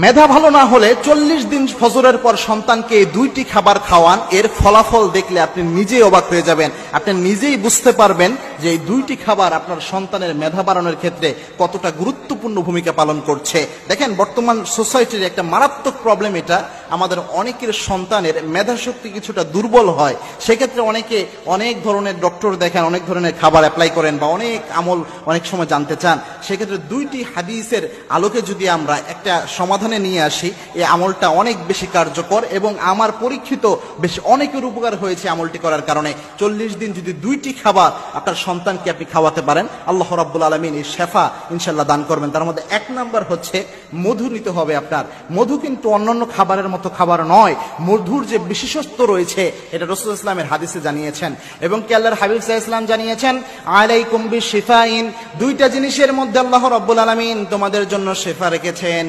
মেধা ভালো না হলে 40 দিন ফজরের পর সন্তানকে দুইটি খাবার খাওয়ান, এর ফলাফল দেখলে আপনি নিজেই অবাক হয়ে যাবেন। আপনি নিজেই বুঝতে পারবেন যে এই দুইটি খাবার আপনার সন্তানের মেধা বাড়ানোর ক্ষেত্রে কতটা গুরুত্বপূর্ণ ভূমিকা পালন করছে। দেখেন, বর্তমান সোসাইটির একটা মারাত্মক প্রবলেম এটা, আমাদের অনেকের সন্তানের মেধা শক্তি কিছুটা দুর্বল হয়। সেক্ষেত্রে অনেকে অনেক ধরনের ডক্টর দেখেন, অনেক ধরনের খাবার অ্যাপ্লাই করেন বা অনেক আমল অনেক সময় জানতে চান। সেক্ষেত্রে দুইটি হাদিসের আলোকে যদি আমরা একটা সমাধানে নিয়ে আসি, এই আমলটা অনেক বেশি কার্যকর এবং আমার পরীক্ষিত বেশ অনেকের উপকার হয়েছে আমলটি করার কারণে। 40 দিন যদি দুইটি খাবার আপনার সন্তানকে আপনি খাওয়াতে পারেন, আল্লাহ রাব্বুল আলামিন এই শেফা ইনশাআল্লাহ দান করবেন। তার মধ্যে 1 নাম্বার হচ্ছে মধু নিতে হবে আপনার। মধু কিন্তু অন্যান্য খাবারের মতো খাবার নয়, মধুর যে বিশেষত্ব রয়েছে এটা রাসূলুল্লাহ সাল্লাল্লাহু আলাইহি ওয়াসাল্লামের হাদিসে জানিয়েছেন এবং কি আল্লাহর হাবিব সাল্লাল্লাহু আলাইহি ওয়াসাল্লাম জানিয়েছেন, আলাইকুম বিশিফাইন, দুইটা জিনিসের মধ্যে আল্লাহ রাব্বুল আলামিন তোমাদের জন্য শেফা রেখেছেন।